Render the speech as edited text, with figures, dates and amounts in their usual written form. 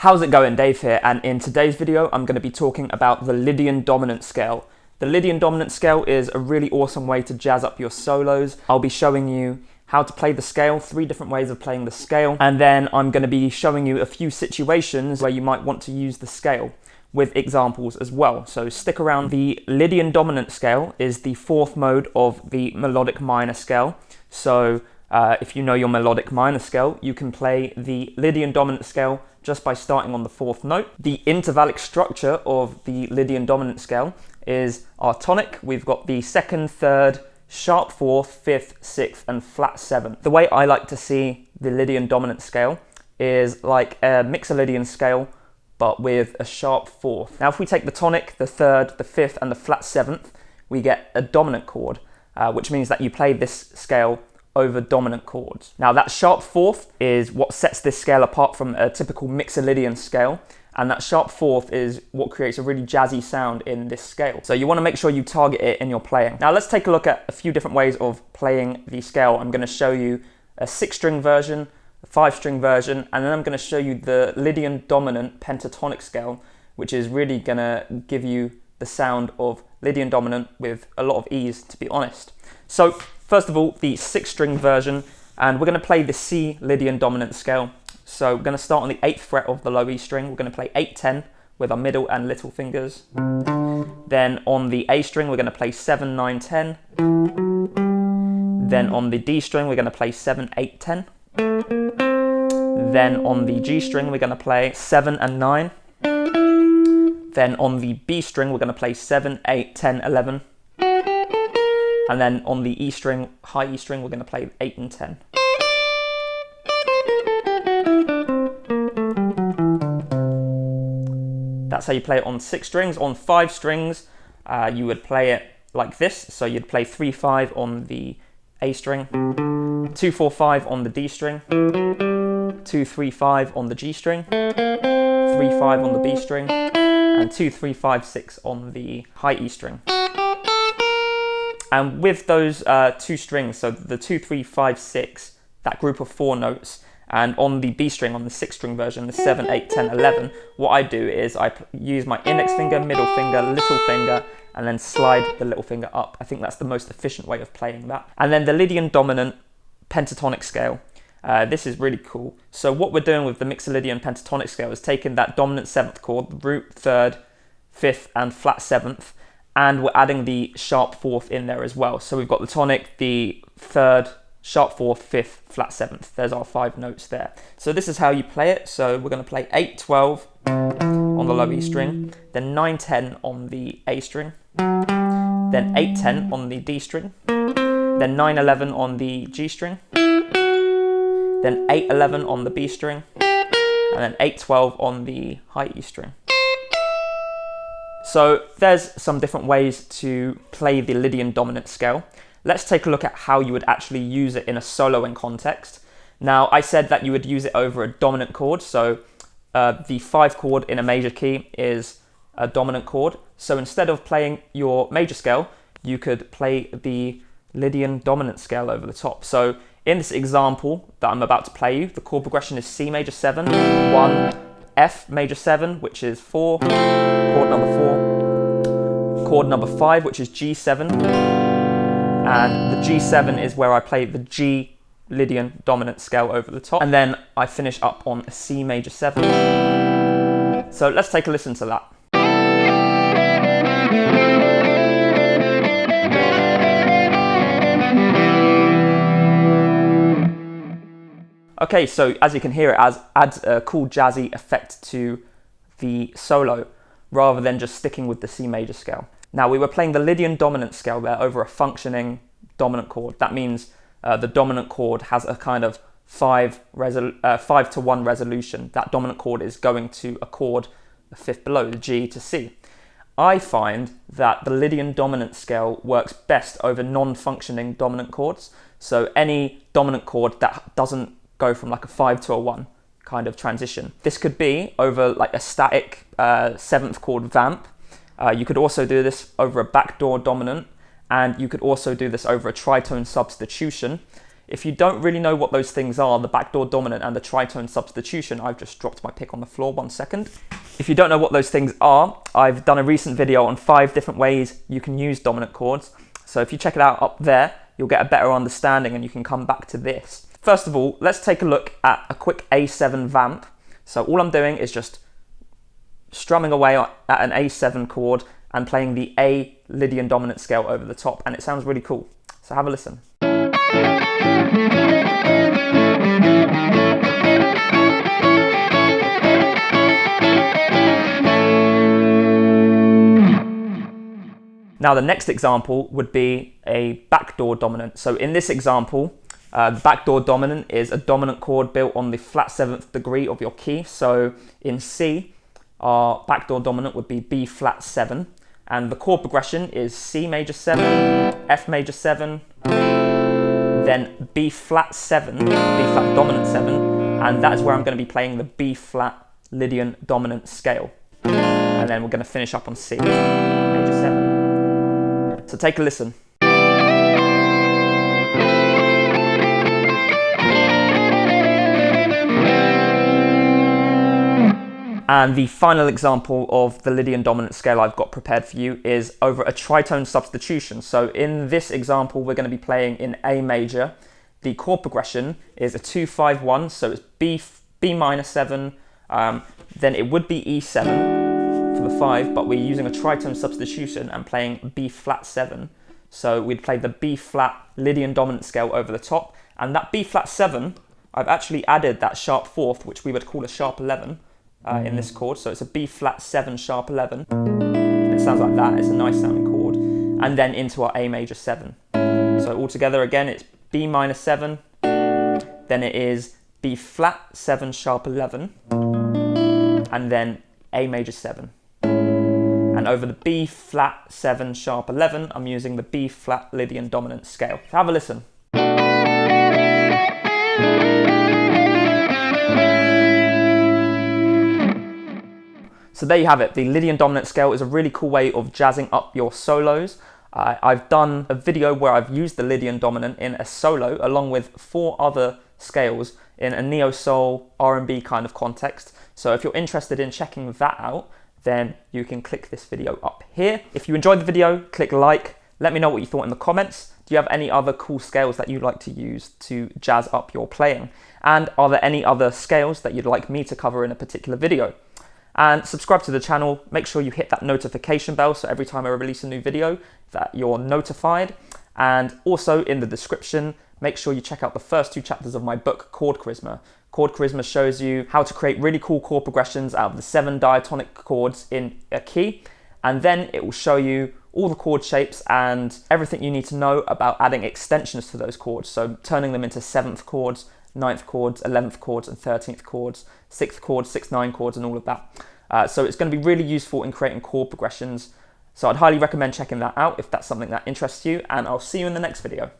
How's it going? Dave here, and in today's video I'm going to be talking about the Lydian Dominant scale. The Lydian Dominant scale is a really awesome way to jazz up your solos. I'll be showing you how to play the scale, 3 different ways of playing the scale, and then I'm going to be showing you a few situations where you might want to use the scale with examples as well. So stick around. The Lydian Dominant scale is the 4th mode of the melodic minor scale. So if you know your melodic minor scale, you can play the Lydian Dominant scale just by starting on the 4th note. The intervallic structure of the Lydian Dominant scale is our tonic. We've got the 2nd, 3rd, sharp 4th, 5th, 6th, and flat 7th. The way I like to see the Lydian Dominant scale is like a Mixolydian scale, but with a sharp 4th. Now, if we take the tonic, the 3rd, the 5th, and the flat 7th, we get a dominant chord, which means that you play this scale over dominant chords. Now, that sharp 4th is what sets this scale apart from a typical Mixolydian scale, and that sharp 4th is what creates a really jazzy sound in this scale. So you want to make sure you target it in your playing. Now, let's take a look at a few different ways of playing the scale. I'm going to show you a 6-string version, a 5-string version, and then I'm going to show you the Lydian Dominant pentatonic scale, which is really going to give you the sound of Lydian Dominant with a lot of ease, to be honest. So first of all, the 6-string version, and we're going to play the C Lydian Dominant scale. So we're going to start on the 8th fret of the low E string. We're going to play 8-10 with our middle and little fingers. Then on the A string, we're going to play 7-9-10. Then on the D string, we're going to play 7-8-10. Then on the G string, we're going to play 7 and 9. Then on the B string, we're going to play 7, 8, 10, 11. And then on the E string, high E string, we're going to play 8 and 10. That's how you play it on 6 strings. On 5 strings, you would play it like this. So you'd play 3-5 on the A string, 2-4-5 on the D string, 2-3-5 on the G string, 3-5 on the B string, and 2-3-5-6 on the high E string. And with those 2 strings, so the 2-3-5-6, that group of 4 notes, and on the B string, on the 6-string version, the 7, 8, 10, 11, what I do is I use my index finger, middle finger, little finger, and then slide the little finger up. I think that's the most efficient way of playing that. And then the Lydian Dominant pentatonic scale. This is really cool. So what we're doing with the Mixolydian pentatonic scale is taking that dominant 7th chord, the root 3rd, 5th, and flat 7th, and we're adding the sharp 4th in there as well. So we've got the tonic, the 3rd, sharp 4th, 5th, flat 7th. There's our 5 notes there. So this is how you play it. So we're going to play 8-12 on the low E string, then 9-10 on the A string, then 8-10 on the D string, then 9-11 on the G string, then 8-11 on the B string, and then 8-12 on the high E string. So there's some different ways to play the Lydian Dominant scale. Let's take a look at how you would actually use it in a soloing context. Now, I said that you would use it over a dominant chord, so the 5 chord in a major key is a dominant chord. So instead of playing your major scale, you could play the Lydian Dominant scale over the top. So in this example that I'm about to play you, the chord progression is C major 7, 1, F major 7, which is 4, chord number 4, chord number 5, which is G7, and the G7 is where I play the G Lydian Dominant scale over the top, and then I finish up on a C major 7. So let's take a listen to that. Okay, so as you can hear, it adds a cool jazzy effect to the solo rather than just sticking with the C major scale. Now, we were playing the Lydian Dominant scale there over a functioning dominant chord. That means the dominant chord has a kind of 5-to-1 resolution. That dominant chord is going to a chord a 5th below, the G to C. I find that the Lydian Dominant scale works best over non-functioning dominant chords. So any dominant chord that doesn't go from like a 5 to a 1 kind of transition. This could be over like a static 7th chord vamp. You could also do this over a backdoor dominant, and you could also do this over a tritone substitution. If you don't really know what those things are, the backdoor dominant and the tritone substitution, I've just dropped my pick on the floor, 1 second. If you don't know what those things are, I've done a recent video on 5 different ways you can use dominant chords. So if you check it out up there, you'll get a better understanding and you can come back to this. First of all, let's take a look at a quick A7 vamp. So all I'm doing is just strumming away at an A7 chord and playing the A Lydian dominant scale over the top, and it sounds really cool. So have a listen. Now the next example would be a backdoor dominant. So in this example, the backdoor dominant is a dominant chord built on the flat 7th degree of your key. So in C, our backdoor dominant would be B flat 7, and the chord progression is C major 7, F major 7, then B flat 7, B flat dominant 7, and that is where I'm going to be playing the B flat Lydian dominant scale. And then we're going to finish up on C major 7. So take a listen. And the final example of the Lydian dominant scale I've got prepared for you is over a tritone substitution. So in this example, we're going to be playing in A major. The chord progression is a 2-5-1, so it's B minor 7, then it would be E7 for the 5, but we're using a tritone substitution and playing B flat 7. So we'd play the B flat Lydian dominant scale over the top, and that B flat 7, I've actually added that sharp 4th, which we would call a sharp 11. In this chord, so it's a B flat 7 sharp 11. It sounds like that, it's a nice sounding chord. And then into our A major 7. So altogether again, it's B minor 7, then it is B flat 7 sharp 11, and then A major 7. And over the B flat 7 sharp 11, I'm using the B flat Lydian dominant scale. So have a listen. So there you have it. The Lydian dominant scale is a really cool way of jazzing up your solos. I've done a video where I've used the Lydian dominant in a solo along with 4 other scales in a neo-soul R&B kind of context. So if you're interested in checking that out, then you can click this video up here. If you enjoyed the video, click like. Let me know what you thought in the comments. Do you have any other cool scales that you'd like to use to jazz up your playing? And are there any other scales that you'd like me to cover in a particular video? And subscribe to the channel, make sure you hit that notification bell so every time I release a new video that you're notified. And also in the description, make sure you check out the first 2 chapters of my book, Chord Charisma. Chord Charisma shows you how to create really cool chord progressions out of the 7 diatonic chords in a key. And then it will show you all the chord shapes and everything you need to know about adding extensions to those chords. So turning them into 7th chords, 9th chords, 11th chords and 13th chords, 6th chords, 6/9 chords and all of that. So it's going to be really useful in creating chord progressions. So I'd highly recommend checking that out if that's something that interests you, and I'll see you in the next video.